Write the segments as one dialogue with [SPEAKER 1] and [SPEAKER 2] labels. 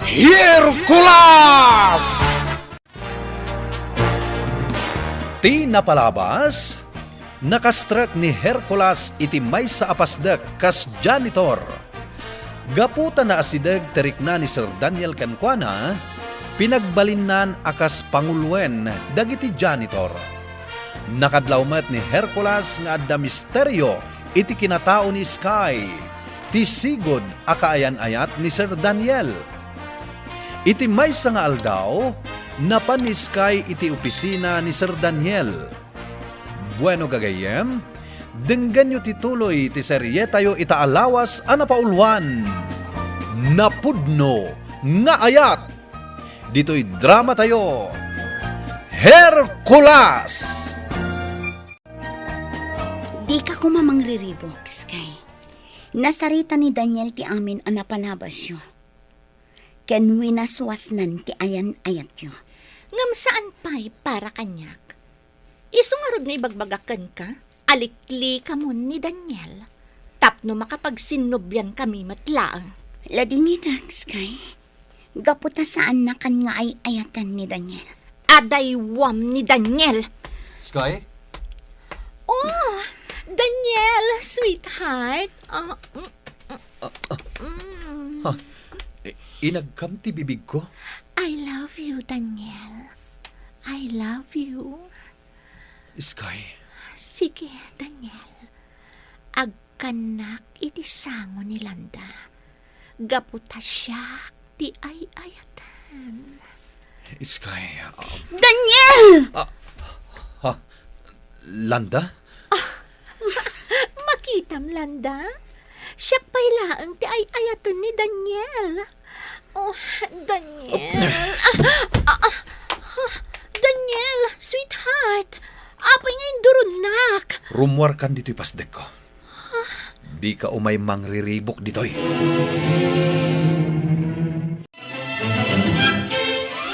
[SPEAKER 1] Hercules! Ti napalabas, nakastruck ni Hercules iti may sa apasdak kas janitor. Gaputa na asideg terikna ni Sir Daniel Cancana, pinagbalinnan akas pangulwen dagiti janitor. Nakadlawmet ni Hercules nga adda misteryo iti kinatao ni Sky, ti sigod akaayan-ayat ni Sir Daniel. Iti maysa nga aldaw, napan ni Sky iti opisina ni Sir Daniel. Bueno gagayem, denggan yu tituloy ti serye tayo itaalawas a napaulwan. Napudno nga ayat. Dito'y drama tayo, Hercules!
[SPEAKER 2] Di ka kumamangriribok, Sky. Nasarita ni Daniel ti amin ang napalabas yo. Ken winaswasnan ti ayan-ayat yo.
[SPEAKER 3] Ngam saan pa'y para kanyak? Isungarod nga ibagbagakan ka, alikli ka mo ni Daniel. Tapno makapagsinubyan kami matlaang.
[SPEAKER 2] Ladingitak, Sky. Gaputa saan na kan nga ay ayatan ni Daniel.
[SPEAKER 3] Adaywam ni Daniel.
[SPEAKER 1] Sky?
[SPEAKER 3] Oh, Daniel, sweetheart.
[SPEAKER 1] Inagkam ti bibig ko?
[SPEAKER 3] I love you, Daniel. I love you.
[SPEAKER 1] Sky?
[SPEAKER 3] Sige, Daniel. Agkanak iti sango ni Landa. Gaputa siya ti ay ayatan.
[SPEAKER 1] Sky,
[SPEAKER 2] Daniel!
[SPEAKER 1] Landa?
[SPEAKER 3] Makitam, Landa. Siyak pailaang ti ay ayatan ni Daniel. Oh, Daniel. Daniel, sweetheart. Apay ngayon durunak.
[SPEAKER 1] Rumwar kan dito'y pasdek ko. Di ka umay mangriribok dito'y.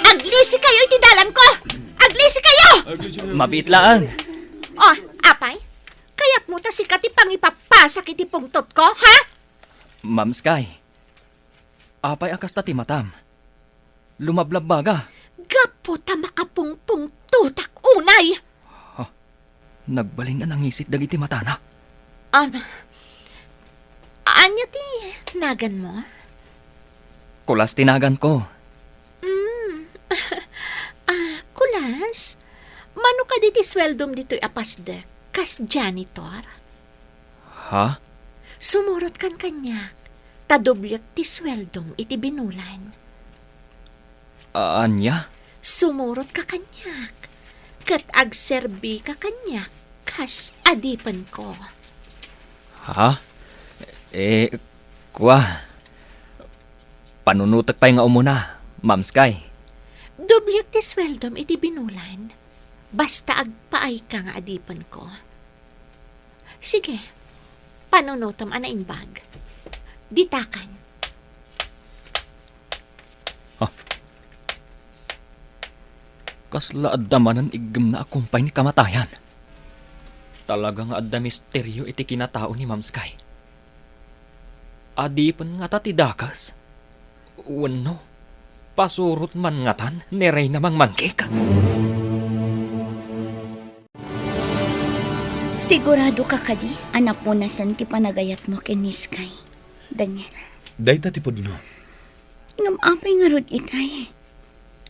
[SPEAKER 3] Aglisi kayo iti dalan ko. Aglisi kayo.
[SPEAKER 4] Mabitlaan.
[SPEAKER 3] Oh, apay. Kaya't mo ta si kati pangipapasak iti pungtot ko, ha?
[SPEAKER 4] Ma'am Sky. Apay akas ta ti matam. Lumablabbaga.
[SPEAKER 3] Gapo ta makapungpung tutak unay.
[SPEAKER 4] Nagbalin na nangisit dagiti matana.
[SPEAKER 3] Anya ti nagan mo?
[SPEAKER 4] Kulas tinagan ko.
[SPEAKER 3] Kulas? Mano ka diti sweldom dito'y apasde? Kas janitor?
[SPEAKER 4] Ha?
[SPEAKER 3] Sumurot kan kanyak. Tadobyak ti sweldom iti binulan.
[SPEAKER 4] Anya?
[SPEAKER 3] Sumurot ka kanyak. Kat agserbi ka kanyak. Kas adipan ko.
[SPEAKER 4] Ha? Kwa. Panunutak pa'y nga umuna, Ma'am Sky.
[SPEAKER 3] Dobyak ti sweldom iti binulan. Basta agpaay ka nga adipan ko. Sige, panunutom anaimbag. Ditakan.
[SPEAKER 4] Kasla addamanan igam na akumpay ni kamatayan. Talagang adda misteryo iti kinatao ni Ma'am Sky. Adipan nga tatidakas. Wano, pasurot man ngatan, niray namang mangkik.
[SPEAKER 2] Sigurado ka kadi, anak mo na san ti panagayat mo ken ni Sky. Daniel.
[SPEAKER 1] Dayta ti pudno.
[SPEAKER 2] Ngam apay nga rod itay.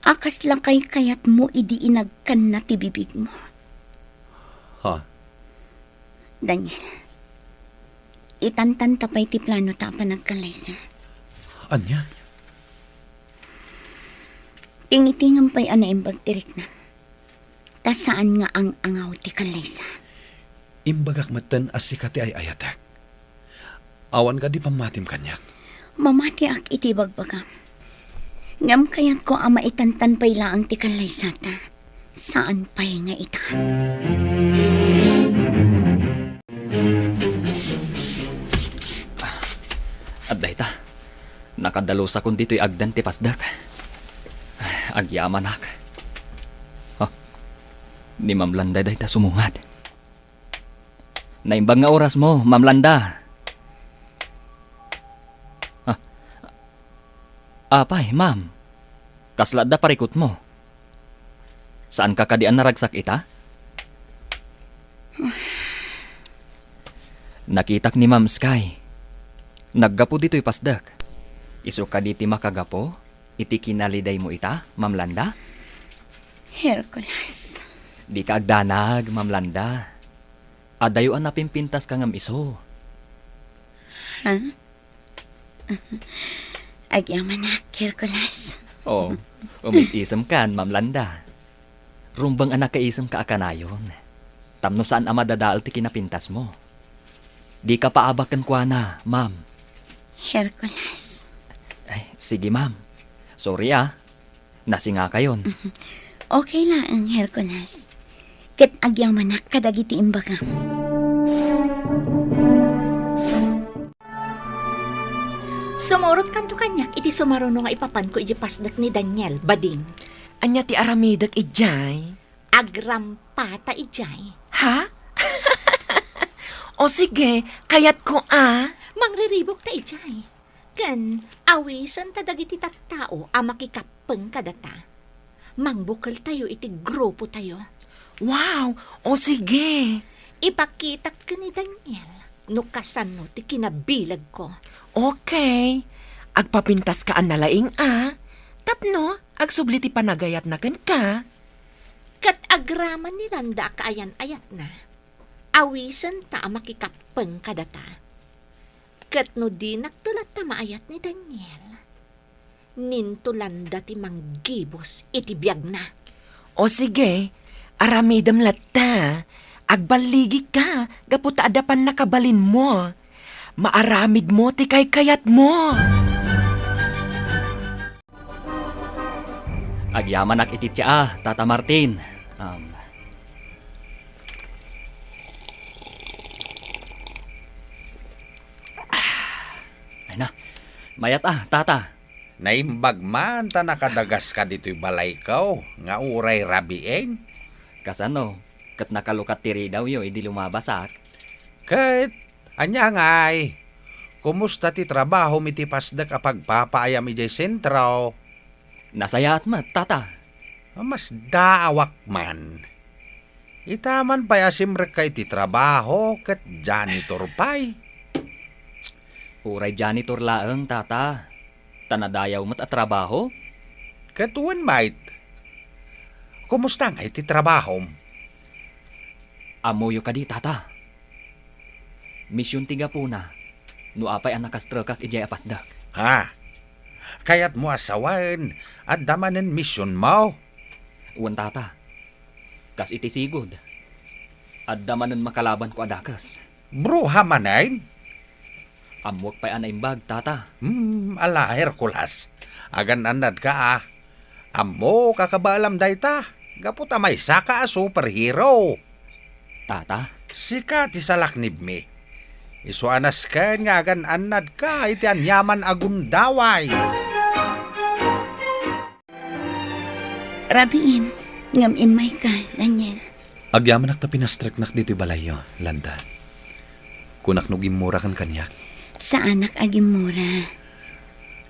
[SPEAKER 2] Akas lang kay kayat mo idi inagkan na ti bibig mo.
[SPEAKER 1] Ha?
[SPEAKER 2] Daniel. Itantan tapay ti plano ta panagkalaysa.
[SPEAKER 1] Anya?
[SPEAKER 2] Tingitingam pa'y anaimbag tirik na. Ta saan nga ang angaw ti kalaysa.
[SPEAKER 1] Imbagak matan as sikati ay ayatek. Awan ka di pamatim kanyak.
[SPEAKER 2] Mamati ak iti bagbagam. Ngam kayat ko ama itantan pa'y laang ti kalaysa ta. Saan pa'y nga ita?
[SPEAKER 4] At dayta, nakadalusa kun dito'y agdan ti pasdak. Agyaman ak. Ni Ma'am Landa dayta sumungad. Naimbang nga oras mo, Ma'am Landa. Apay, ma'am. Kaslad da parikot mo. Saan ka kadian naragsak ita? Nakitak ni Ma'am Sky. Naggapo dito'y pasdak. Iso ka diti makagapo? Iti kinaliday mo ita, Ma'am Landa?
[SPEAKER 2] Hercules.
[SPEAKER 4] Di ka agdanag, Ma'am Landa. Adayuan na pimpintas ka ngam iso.
[SPEAKER 2] Ha? Agyaman na, Hercules.
[SPEAKER 4] Oh, umis-isem kan, Ma'am Landa. Rumbang anak kaisem ka akanayon. Tamno saan ama dadaal ti kinapintas mo. Di ka paabakan kwa na, ma'am.
[SPEAKER 2] Hercules.
[SPEAKER 4] Ay, sige, ma'am. Sorry Nasinga kayon.
[SPEAKER 2] Okay lang, Hercules. Ket agyaman na kadagiti imbaga.
[SPEAKER 3] Sumurot kanto kanyak, iti sumaruno nga ipapan ko iti pasdak ni Daniel, bading.
[SPEAKER 5] Anya ti aramidak ijay?
[SPEAKER 3] Agrampata ijay.
[SPEAKER 5] Ha? O sige, kayat ko
[SPEAKER 3] Mangriribok ta ijay. Kan, awisan ta dagiti tattao a makikapeng kadata. Mangbukal tayo iti grupo tayo.
[SPEAKER 5] Wow, o sige.
[SPEAKER 3] Ipakita ka ni Daniel, no kasano ti kinabilag ko.
[SPEAKER 5] Okay. Agpapintas ka nalaing Tapno, agsubli ti panagayat na kan ka.
[SPEAKER 3] Kat agraman ni Landa kaayan-ayat na. Awisan ta a makikapeng kadata. Kat no di nagtulat ta maayat ni Daniel. Nintulanda ti manggibos iti biyag na.
[SPEAKER 5] O sige, aramidam latta. Agbaligi ka, gaputa adapan nakabalin mo. Maaramid mo ti kayat mo.
[SPEAKER 4] Agyaman ak iti tiya, Tata Martin. Ay na, mayat Tata.
[SPEAKER 1] Naimbag man ta nakadagas ka dito'y balay kaw, nga uray rabieng.
[SPEAKER 4] Kasano, kat nakalukat tiri daw yo, idi lumabasak.
[SPEAKER 1] Kahit, anya ngay, kumusta ti trabaho mi ti pasdak a pagpapaayam ijay sentraw?
[SPEAKER 4] Nasaya at mat, Tata.
[SPEAKER 1] Mas daawak man. Itaman pa asimrek kay ti trabaho kat janitor pay.
[SPEAKER 4] Uray janitor laeng, Tata. Tanadayaw mat at trabaho?
[SPEAKER 1] Katuan mait. Kumusta nga iti trabaho?
[SPEAKER 4] Amuyo ka di, Tata. Misyon tiga po na. No apay ang nakastrukak ijay apasdak.
[SPEAKER 1] Ha? Kaya't mo asawan at damanen misyon mo?
[SPEAKER 4] Uwan, Tata. Kas iti sigod. At damanan makalaban ko adakas.
[SPEAKER 1] Bruha manayn?
[SPEAKER 4] Amwag pa'y anaimbag, Tata.
[SPEAKER 1] Ala Hercules. Agan anad ka Amo kakabalam dayta. Gaputa may saka superhero.
[SPEAKER 4] Tata?
[SPEAKER 1] Sika ti salaknib mi. Isuanas ka nga agan anad ka iti anyaman agundaway.
[SPEAKER 2] Rabiin, ngam imay ka, Daniel.
[SPEAKER 1] Agyaman ak ta pinastrek dito balayo, Landa. Kunak nugim mura kan kanyak.
[SPEAKER 2] Sa anak agimura.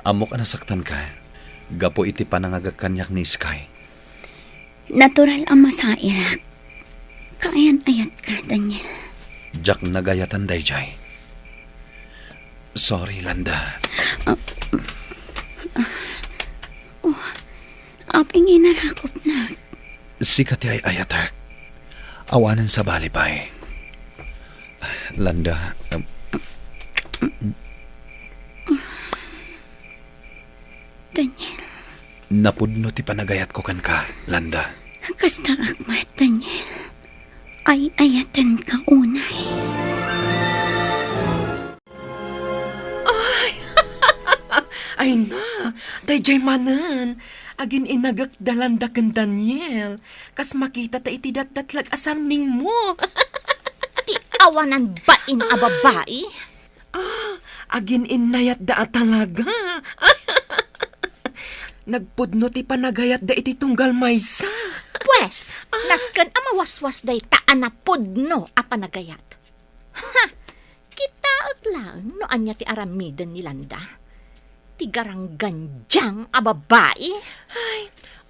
[SPEAKER 1] Amok anasaktan ka. Gapo iti panangagag kanyak ni Sky.
[SPEAKER 2] Natural ang masairak. Kaayan-ayat ka, Daniel.
[SPEAKER 1] Jack nagayatan dayjay. Sorry, Landa.
[SPEAKER 2] Aping inarakop na.
[SPEAKER 1] Sikat ay ayatak. Awanan sa balipay. Landa,
[SPEAKER 2] Daniel,
[SPEAKER 1] napudno ti panagayat ko kan ka, Landa.
[SPEAKER 2] kasta akmat, Daniel. Ay ayatan ka unay.
[SPEAKER 5] Ay na, dayjay manan. Agin inagak dalanda ken Daniel. Kas makita ta iti datdatlag asarming mo.
[SPEAKER 3] Ti awanan bain a babae?
[SPEAKER 5] Agin inayat da talaga. Nagpudno ti panagayat da iti tunggal maysa.
[SPEAKER 3] Pwes, nasken a mawaswas day taan na pudno a panagayat. Ha, kita lang no anya ti aramidan ni Landa. ti garang ganjang a babae.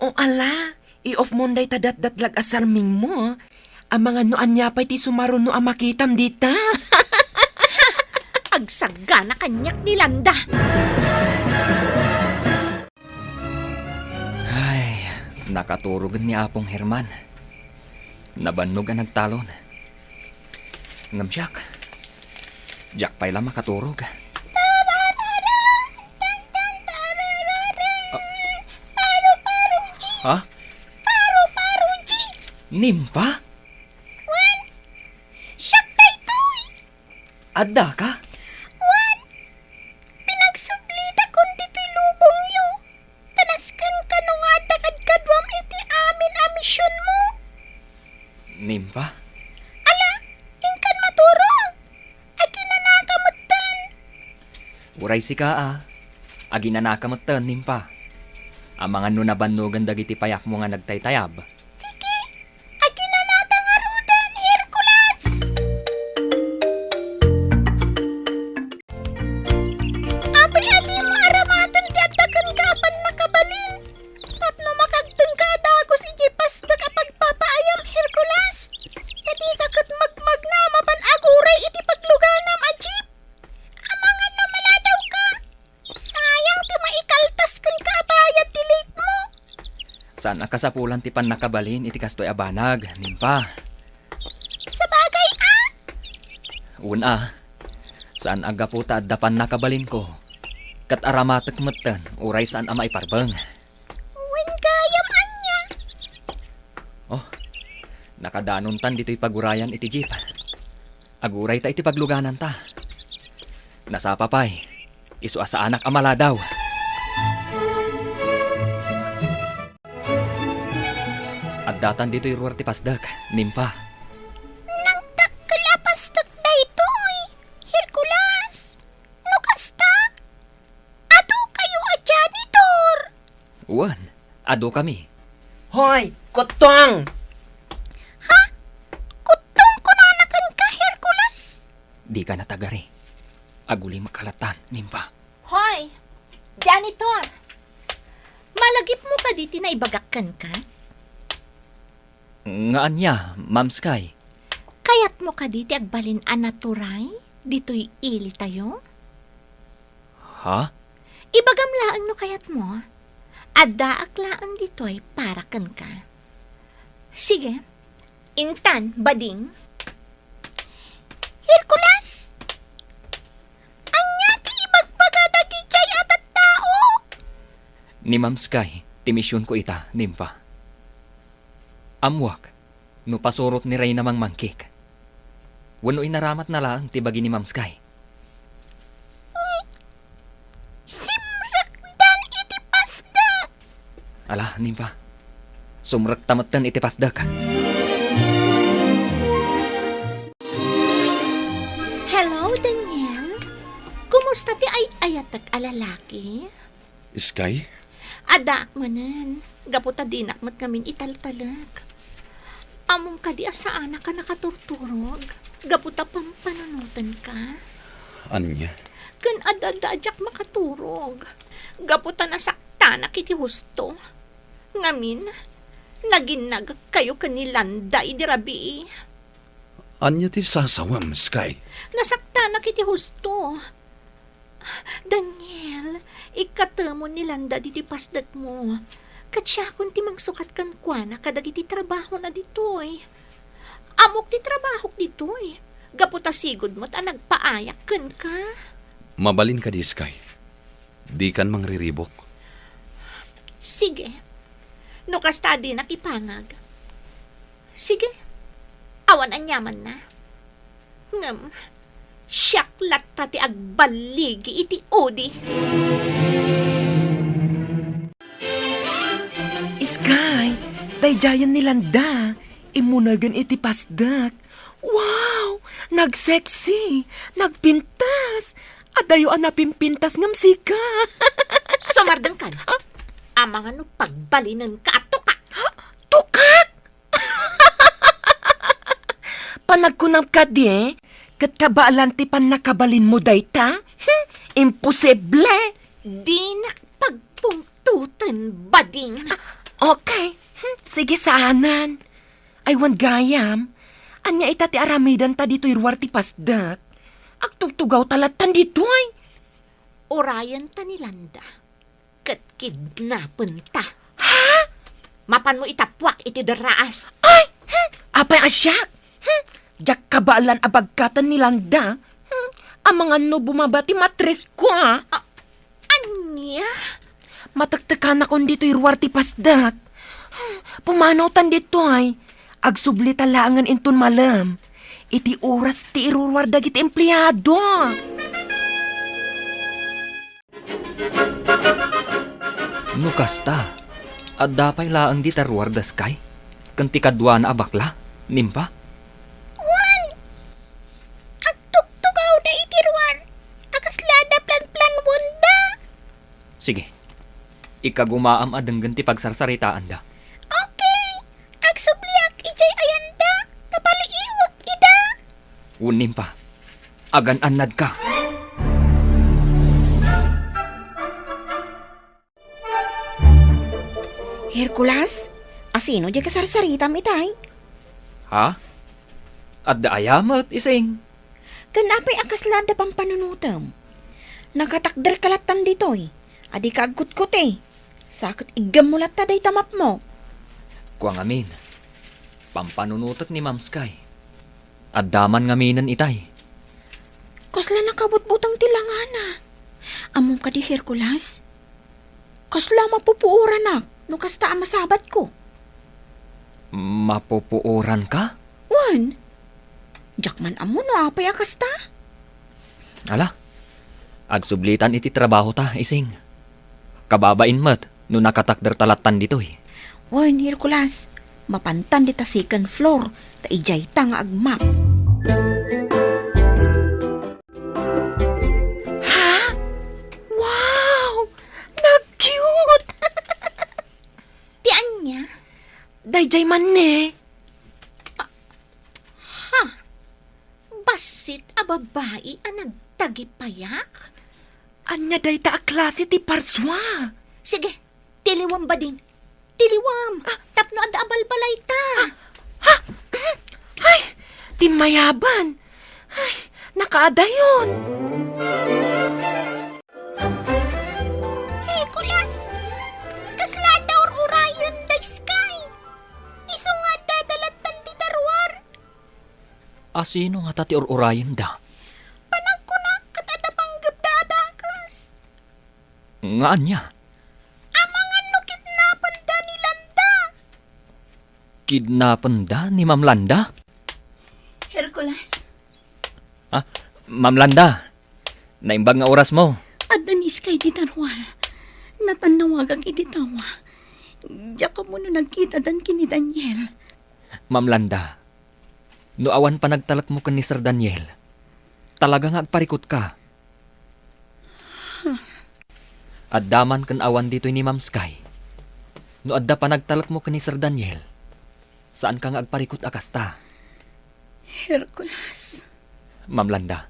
[SPEAKER 5] O ala, i-off mo day tadat-datlag asarming mo. Ang mga noan niya pa'y ti sumaruno ang makitam dita.
[SPEAKER 3] Agsagana kanyak ni Landa.
[SPEAKER 4] Ay, nakaturog ni Apong Herman. Nabannog ang nagtalon. Ngam Jack. Jack pa'y lang makaturog. Ha? Nimpa?
[SPEAKER 2] Siyak na ito'y!
[SPEAKER 4] Adda ka?
[SPEAKER 2] Pinagsublita kung dito'y lubong yo. Tanaskan ka nung adakad-kadwam iti amin a misyon mo.
[SPEAKER 4] Nimpa?
[SPEAKER 2] Ala, ingkan maturog. Agi na nakamutan.
[SPEAKER 4] Uray si ka Agi na nakamutan, Nimpa. Ang mga nunabannugan dagiti payak mo nga nagtaytayab.
[SPEAKER 2] Sige, agi na natangarudan, Hercules. Abay adi maaramatan ti addakan kapan nakabalin. Tapno makagteng ka dagos iti pasta kapag papaayam, Hercules. Tadi kakot magmag na mapan aguray iti pagluganam a jeep. Amangan na maladaw ka. Sayang ti maikaltas kan kaabayat ti late mo.
[SPEAKER 4] Saan akasapulan ti pan nakabalin iti kastoy abanag, Nimpa?
[SPEAKER 2] Sa bagay
[SPEAKER 4] Una, saan aga po ta dapan nakabalin ko? Kat aramatek metten, uray saan ama iparbeng.
[SPEAKER 2] wen gayam anya.
[SPEAKER 4] Oh, nakadanon tan dito'y pagurayan iti jeep. Aguray ta iti pagluganan ta. Nasapapay, isu asa anak amala daw. At datan dito'y ruwar ti pasdak, Nimpa.
[SPEAKER 2] Nagdakkalapastak na ito'y, Hercules. No kasta? Ato kayo a janitor.
[SPEAKER 4] Uwan, ado kami.
[SPEAKER 5] Hoy, kutong!
[SPEAKER 2] Kutong kunanakan ka, Hercules.
[SPEAKER 4] Di ka natagari. Aguli makalatan, Nimpa.
[SPEAKER 3] Hoy, janitor. Malagip mo ka diti na ibagakkan ka?
[SPEAKER 4] Ngaan niya, Ma'am Sky.
[SPEAKER 3] Kayat mo ka diti agbalin a naturay? Dito'y ili tayo?
[SPEAKER 4] Ha?
[SPEAKER 3] Ibagam laang no kayat mo. Addaak laang dito'y para kan ka. Sige, intan, bading.
[SPEAKER 2] Hercules! Anya ti ibagbagadagi jay atat tao.
[SPEAKER 4] Ni Ma'am Sky, timisyon ko ita, Nimpa. Amwak, no pasurot ni Ray namang mangkik. Wano inaramat na lang tibagi ni Ma'am Sky.
[SPEAKER 2] Simrakdan iti pasda.
[SPEAKER 4] Ala, Nimpa. Sumrak tamatan iti pasdak.
[SPEAKER 3] Hello, Daniel. Kumusta ti ay-ayatag alalaki?
[SPEAKER 1] Sky?
[SPEAKER 3] Adak manan. Gaputa dinakmat ngamin italtalag. Among ka di asaan ka nakaturturog. Gaputa pampanunutan ka.
[SPEAKER 1] Anya?
[SPEAKER 3] Kan adadadyak makaturog. Gaputa nasakta na kiti husto. Ngamin, naginag kayo kanilanda idirabi.
[SPEAKER 1] Anya ti sasawam, Sky?
[SPEAKER 3] Nasakta na kiti husto. Daniel, ikatamo nilanda di pasdag mo. Katsya kung timang sukat kan kwa na kadagiti trabaho na ditoy. Amok ti trabaho ditoy. Gaputa sigod mo't ang nagpaayak kan ka.
[SPEAKER 1] Mabalin ka di, Sky. Di kan mangriribok.
[SPEAKER 3] Sige. No kasta di nakipangag. Sige. Awan anyaman na. Ngam, siyak latta ti agbaligi iti odi.
[SPEAKER 5] Sky, dayjayan ni Landa. Imunagan iti pasdak. Wow! Nagseksi! Nagpintas! Adayo ang napimpintas ngam sika.
[SPEAKER 3] Sumardang ka na. Amang ano pagbalinan ka ato ka.
[SPEAKER 5] Tukak! Panagkunam ka di, kat kabaalan ti pan nakabalin mo dayta? Imposible!
[SPEAKER 3] Di nakpagpungtutan, bading.
[SPEAKER 5] Okay, sige saanan. Aywan gayam. Anya ita ti aramidan ta dito'y ruwar ti pasdak. Agtugtugaw talatan dito'y.
[SPEAKER 3] Orayan ta ni Landa. Kat kidnapen ta. Ha? Mapan mo itapwak iti daraas.
[SPEAKER 5] Ay! Apay asyak! Jak kabaalan abagkatan ni Landa. Ang mga no bumabati matres ko
[SPEAKER 3] Anya?
[SPEAKER 5] Matagtakan akong dito'y ruwar ti pasdak. Pumanaw tan dito'y. Agsubli talangan inton malam. Iti oras ti iruruwar dagiti empleyado.
[SPEAKER 4] No kasta, at dapay laang di taruar da sky, kanti kadwa na abakla, nimpa?
[SPEAKER 2] Wan! Agtugtugaw na itirwan. Akaslada plan-plan wanda.
[SPEAKER 4] Sige, ikagumaam adenggan ti pagsarsaritaan da.
[SPEAKER 2] Okay. Agsubliak ijay ayanda. Napaliiwag ida.
[SPEAKER 4] Nimpa, agan anad ka.
[SPEAKER 2] Hercules, asino di kasarsaritam itay?
[SPEAKER 4] Ha? At da ayamat ising.
[SPEAKER 2] Kanapay akaslada pang panunutam. Nakatakder kalatan ditoy. Adi ka agkut-kut eh. Sakit igam mo latta day tamap mo.
[SPEAKER 4] Kuang amin, pampanunutot ni Ma'am Sky. At daman ngaminan itay.
[SPEAKER 2] Kasla nakabut-butang tilangana. Among ka di Hercules. Kasla mapupuuran nak. No kasta ang masabat ko.
[SPEAKER 4] Mapupuuran ka?
[SPEAKER 2] Wan. Jakman amo no apay akasta.
[SPEAKER 4] Ala, agsublitan iti trabaho ta, ising. Kababain mat, no nakatakder talatan ditoy.
[SPEAKER 2] Wan, Hercules. Mapantan di ta second floor. Ta ijay ta nga agmap.
[SPEAKER 5] Ha? Wow! Nag-cute!
[SPEAKER 2] Ti anya?
[SPEAKER 5] Dayjay man ne.
[SPEAKER 3] Basit a babae a nagtagipayak?
[SPEAKER 5] Anya day ta a klase ti parswa.
[SPEAKER 3] Sige, tiliwam bading. Tiliwam. Tapno ad abalbalay ta.
[SPEAKER 5] Ay, timayaban. Ay, nakaada yun.
[SPEAKER 2] Hercules. Kasla daw urayan day sky. Iso nga dadalatan di tarwar.
[SPEAKER 4] Asino nga tati or-urayan da?
[SPEAKER 2] Panagkunak katada panggap dadakas.
[SPEAKER 4] Nga anya?
[SPEAKER 2] Amangan no kidnapan da ni Landa.
[SPEAKER 4] Kidnapan da ni Ma'am Landa?
[SPEAKER 3] Hercules,
[SPEAKER 4] Ma'am Landa, naimbag nga oras mo.
[SPEAKER 6] Adanis kay di tarwal. Natanawagang iti tawa. Diya ka mo no nagkita dan kini Daniel.
[SPEAKER 4] Ma'am Landa, no awan pa nagtalak mo kan ni Sir Daniel, talaga nga agparikot ka. At daman kan awan dito ni Ma'am Sky. No adda pa nagtalak mo kan ni Sir Daniel, saan ka nga agparikot akasta?
[SPEAKER 6] Hercules.
[SPEAKER 4] Ma'am Landa,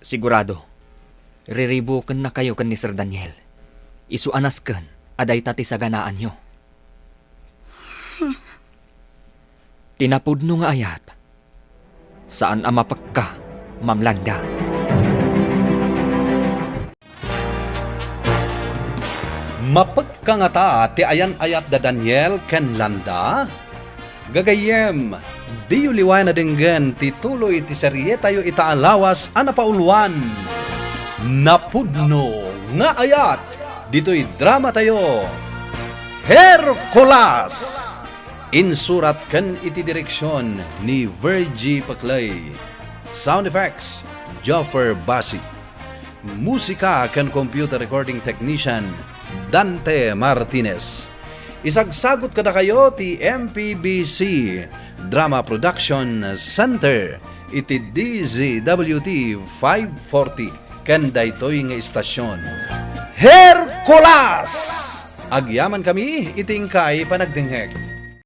[SPEAKER 4] sigurado, riribukan na kayo kan ni Sir Daniel. Isuanas kan, aday tati sa ganaan nyo. Tinapudno nga ayat. Saan amapak ka, Ma'am Landa?
[SPEAKER 1] Mapagkangata ti ayan ayat da Daniel ken Landa. Gagayem, di liwan na dinggan ti tuloy ti serye tayo itaalawas anapauluan. Napudno nga ayat, dito'y drama tayo. Hercules! Insurat ken iti direksyon ni Virgie Paclay. Sound effects, Joffer Basi. Musika ken computer recording technician, Dante Martinez. Isagsagot kada kayo ti MPBC Drama Production Center iti DZWT 540 ken daytoy nga istasyon. Hercules! Agyaman kami iting kay panagdingheg.